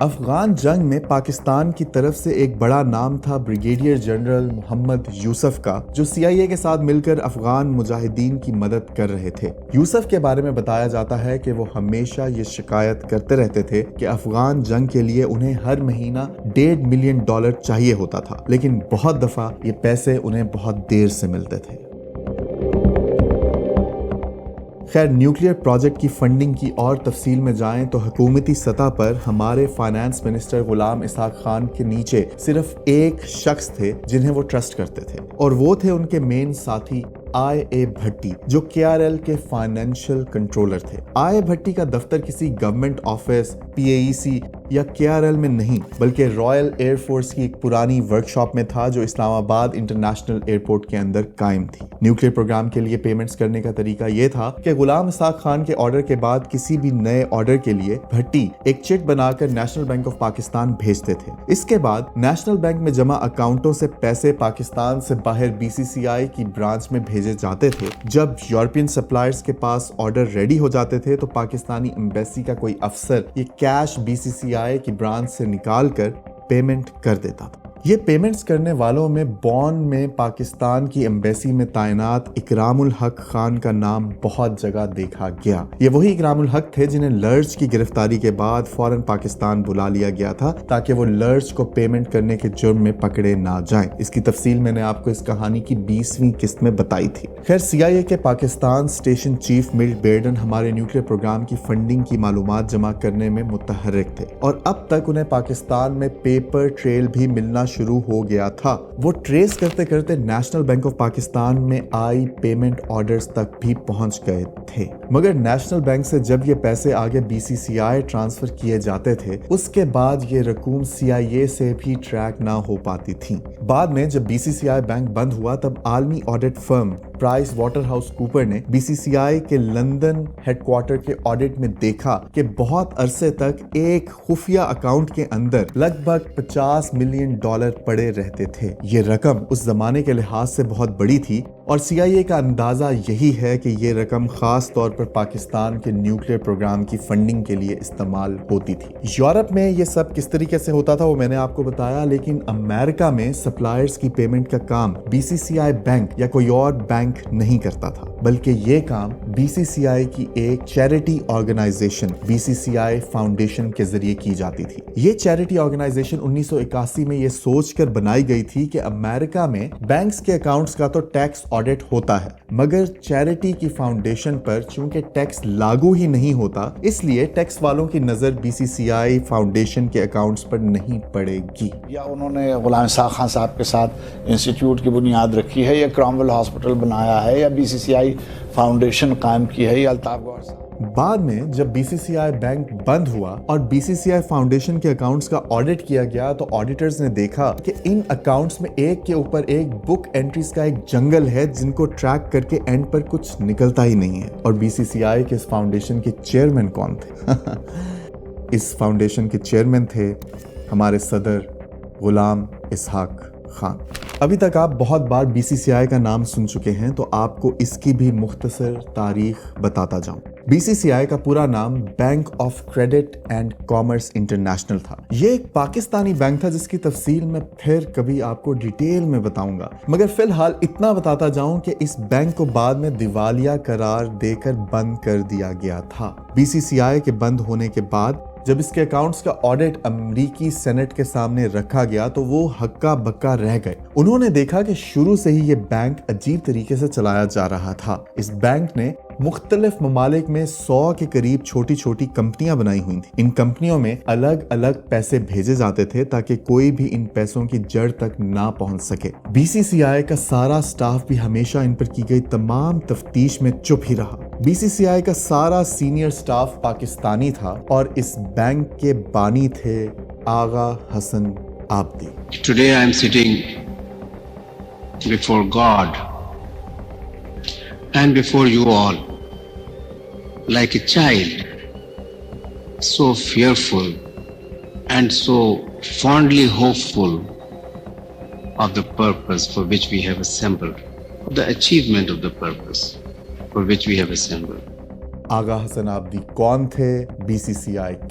افغان جنگ میں پاکستان کی طرف سے ایک بڑا نام تھا بریگیڈیئر جنرل محمد یوسف کا، جو سی آئی اے کے ساتھ مل کر افغان مجاہدین کی مدد کر رہے تھے۔ یوسف کے بارے میں بتایا جاتا ہے کہ وہ ہمیشہ یہ شکایت کرتے رہتے تھے کہ افغان جنگ کے لیے انہیں ہر مہینہ $1.5 ملین چاہیے ہوتا تھا، لیکن بہت دفعہ یہ پیسے انہیں بہت دیر سے ملتے تھے۔ خیر، نیوکلیئر پروجیکٹ کی فنڈنگ کی اور تفصیل میں جائیں تو حکومتی سطح پر ہمارے فائنانس منسٹر غلام اسحاق خان کے نیچے صرف ایک شخص تھے جنہیں وہ ٹرسٹ کرتے تھے، اور وہ تھے ان کے مین ساتھی آئی اے بھٹی، جو کے آر ایل کے فائنینشیل کنٹرولر تھے۔ آئی اے بھٹی کا دفتر کسی گورنمنٹ آفس، پی اے ای سی یا کے آر ایل میں نہیں، بلکہ رائل ایئر فورس کی ایک پرانی ورکشاپ میں تھا جو اسلام آباد انٹرنیشنل ایئرپورٹ کے اندر قائم تھی۔ نیوکلیئر پروگرام کے لیے پیمنٹس کرنے کا طریقہ یہ تھا کہ غلام اسحاق خان کے آرڈر کے بعد کسی بھی نئے آرڈر کے لیے بھٹی ایک چیک بنا کر نیشنل بینک آف پاکستان بھیجتے تھے۔ اس کے بعد نیشنل بینک میں جمع اکاؤنٹوں سے پیسے پاکستان سے باہر بی سی سی آئی کی برانچ میں بھیجے جاتے تھے۔ جب یورپین سپلائرز کے پاس آرڈر ریڈی ہو جاتے تھے تو پاکستانی ایمبیسی کا کوئی افسر یہ کیش بی سی سی آئی کی برانچ سے نکال کر پیمنٹ کر دیتا تھا۔ یہ پیمنٹس کرنے والوں میں بون میں پاکستان کی ایمبیسی میں تعینات اکرام الحق خان کا نام بہت جگہ دیکھا گیا۔ یہ وہی اکرام الحق تھے جنہیں لرچ کی گرفتاری کے بعد فوراً پاکستان بلا لیا گیا تھا تاکہ وہ لرچ کو پیمنٹ کرنے کے جرم میں پکڑے نہ جائیں۔ اس کی تفصیل میں نے آپ کو اس کہانی کی 20ویں قسط میں بتائی تھی۔ خیر، سی آئی اے کے پاکستان اسٹیشن چیف ملٹ بیئرڈن ہمارے نیوکلیئر پروگرام کی فنڈنگ کی معلومات جمع کرنے میں متحرک تھے، اور اب تک انہیں پاکستان میں پیپر ٹریل بھی ملنا شروع ہو گیا تھا۔ وہ ٹریس کرتے کرتے نیشنل بینک آف پاکستان میں آئی پیمنٹ آرڈرز تک بھی پہنچ گئے تھے، مگر نیشنل بینک سے جب یہ پیسے آگے بی سی سی آئی ٹرانسفر کیے جاتے تھے اس کے بعد یہ رقوم سی آئی اے سے بھی ٹریک نہ ہو پاتی تھی۔ بعد میں جب B C C I bank بند ہوا تب عالمی آڈٹ فرم پرائس واٹر ہاؤس کوپر نے بی سی سی آئی کے لندن ہیڈ کوارٹر کے آڈٹ میں دیکھا کہ بہت عرصے تک ایک خفیہ اکاؤنٹ کے اندر لگ بھگ $50 ملین پڑے رہتے تھے۔ یہ رقم اس زمانے کے لحاظ سے بہت بڑی تھی، اور سی آئی اے کا اندازہ یہی ہے کہ یہ رقم خاص طور پر پاکستان کے نیوکلیئر پروگرام کی فنڈنگ کے لیے استعمال ہوتی تھی۔ یورپ میں یہ سب کس طریقے سے ہوتا تھا وہ میں نے آپ کو بتایا، لیکن امریکہ میں سپلائرز کی پیمنٹ کا کام B C C I bank یا کوئی اور بینک نہیں کرتا تھا، بلکہ یہ کام بی سی سی آئی کی ایک چیریٹی آرگنائزیشن بی سی سی آئی فاؤنڈیشن کے ذریعے کی جاتی تھی۔ یہ چیریٹی آرگنائزیشن 1981 میں یہ سوچ کر بنائی گئی تھی کہ امریکہ میں بینکس کے اکاؤنٹس کا تو ٹیکس آڈٹ ہوتا ہے، مگر چیریٹی کی فاؤنڈیشن پر چونکہ ٹیکس لاگو ہی نہیں ہوتا، اس لیے ٹیکس والوں کی نظر بی سی سی آئی فاؤنڈیشن کے اکاؤنٹس پر نہیں پڑے گی۔ یا انہوں نے غلام اسحاق خان صاحب کے ساتھ انسٹیٹیوٹ کی بنیاد رکھی ہے، یا کرامویل ہاسپٹل بنایا ہے، یا بی سی سی آئی فاؤنڈیشن قائم کی ہے، یا الطاف گوہر صاحب۔ بعد میں جب B C C I bank بند ہوا اور بی سی سی آئی فاؤنڈیشن کے اکاؤنٹس کا آڈٹ کیا گیا تو آڈیٹرز نے دیکھا کہ ان اکاؤنٹس میں ایک کے اوپر ایک بک انٹریز کا ایک جنگل ہے جن کو ٹریک کر کے اینڈ پر کچھ نکلتا ہی نہیں ہے۔ اور بی سی سی آئی کے اس فاؤنڈیشن کے چیئرمین کون تھے؟ اس فاؤنڈیشن کے چیئرمین تھے ہمارے صدر غلام اسحاق خان۔ ابھی تک آپ بہت بار بی سی سی آئی کا نام سن چکے ہیں تو آپ کو اس کی بھی مختصر تاریخ بتاتا جاؤں۔ بی سی سی آئی کا پورا نام bank of credit and commerce international تھا۔ یہ ایک پاکستانی بینک تھا جس کی تفصیل میں پھر کبھی آپ کو ڈیٹیل میں بتاؤں گا، مگر فی الحال اتنا بتاتا جاؤں کہ اس بینک کو بعد میں دیوالیہ قرار دے کر بند کر دیا گیا تھا۔ بی سی سی آئی کے بند ہونے کے بعد جب اس کے اکاؤنٹس کا آڈٹ امریکی سینٹ کے سامنے رکھا گیا تو وہ ہکا بکا رہ گئے۔ انہوں نے دیکھا کہ شروع سے ہی یہ بینک عجیب طریقے سے چلایا جا رہا تھا۔ اس بینک نے مختلف ممالک میں 100 کے قریب چھوٹی چھوٹی کمپنیاں بنائی ہوئی تھیں۔ ان کمپنیوں میں الگ الگ پیسے بھیجے جاتے تھے تاکہ کوئی بھی ان پیسوں کی جڑ تک نہ پہنچ سکے۔ بی سی سی آئی کا سارا سٹاف بھی ہمیشہ ان پر کی گئی تمام تفتیش میں چپ ہی رہا۔ بی سی سی آئی کا سارا سینئر سٹاف پاکستانی تھا اور اس بینک کے بانی تھے آغا حسن آبدی۔ Today I am sitting before God and before you all like a child, so fearful and so fondly hopeful of the purpose for which we have assembled, of the achievement of the purpose for which we have assembled. آغا حسن آبدی کون تھے، BCCI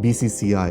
BCCI,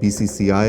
BCCI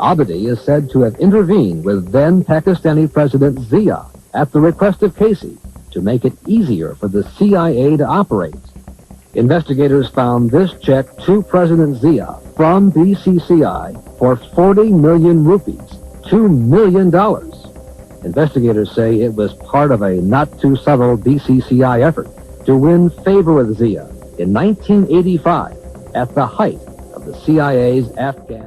Abadi is said to have intervened with then Pakistani President Zia at the request of Casey to make it easier for the CIA to operate. Investigators found this check to President Zia from BCCI for 40 million rupees, $2 million. Investigators say it was part of a not-too-subtle BCCI effort to win favor with Zia in 1985 at the height of the CIA's Afghan.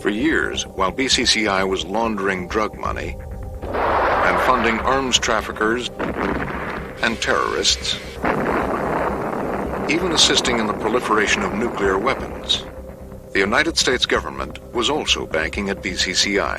For years, while BCCI was laundering drug money and funding arms traffickers and terrorists, even assisting in the proliferation of nuclear weapons, the United States government was also banking at BCCI.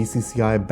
BCCI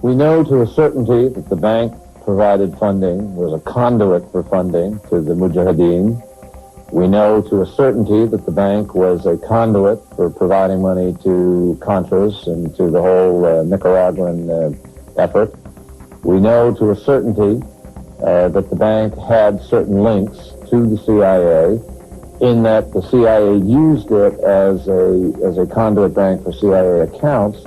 We know to a certainty that the bank provided funding, was a conduit for funding to the Mujahideen. We know to a certainty that the bank was a conduit for providing money to Contras and to the whole Nicaraguan effort. We know to a certainty that the bank had certain links to the CIA, in that the CIA used it as a conduit bank for CIA accounts.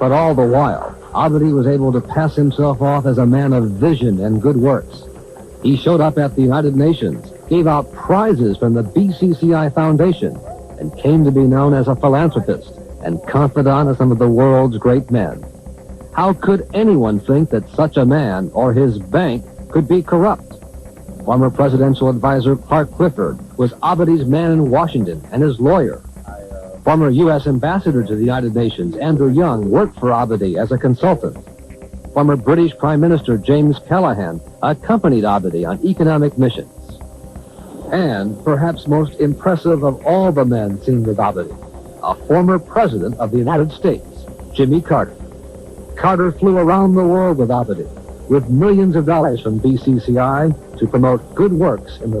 But all the while, Abadi was able to pass himself off as a man of vision and good works. He showed up at the United Nations, gave out prizes from the BCCI Foundation, and came to be known as a philanthropist and confidant of some of the world's great men. How could anyone think that such a man or his bank could be corrupt? Former presidential advisor Clark Clifford was Abadi's man in Washington and his lawyer. Former U.S. ambassador to the United Nations Andrew Young worked for Abadi as a consultant. Former British Prime Minister James Callaghan accompanied Abadi on economic missions. And perhaps most impressive of all the men seen with Abadi, a former president of the United States, Jimmy Carter. Carter flew around the world with Abadi, with millions of dollars from BCCI to promote good works in the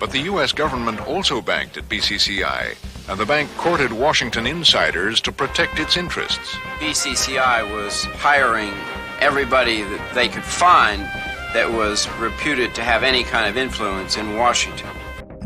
But the U.S. government also banked at BCCI, and the bank courted Washington insiders to protect its interests. BCCI was hiring everybody that they could find that was reputed to have any kind of influence in Washington.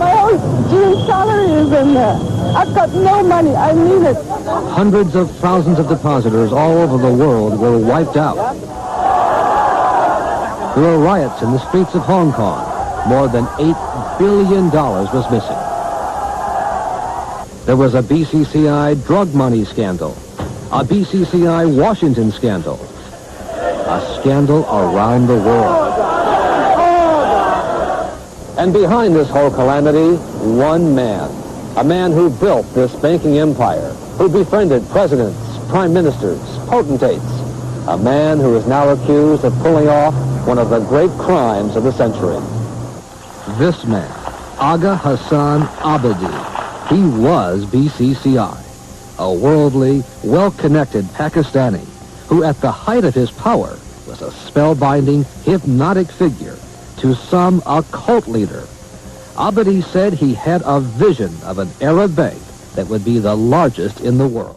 My whole June salary is in there. I've got no money. I need it. Hundreds of thousands of depositors all over the world were wiped out. There were riots in the streets of Hong Kong. More than $8 billion was missing. There was a BCCI drug money scandal, a BCCI Washington scandal, a scandal around the world. And behind this whole calamity, one man, a man who built this banking empire, who befriended presidents, prime ministers, potentates, a man who is now accused of pulling off one of the great crimes of the century. This man, Aga Hassan Abadi, he was BCCI, a worldly, well-connected Pakistani who at the height of his power was a spellbinding, hypnotic figure, to some a cult leader, Abadi said he had a vision of an Arab bank that would be the largest in the world.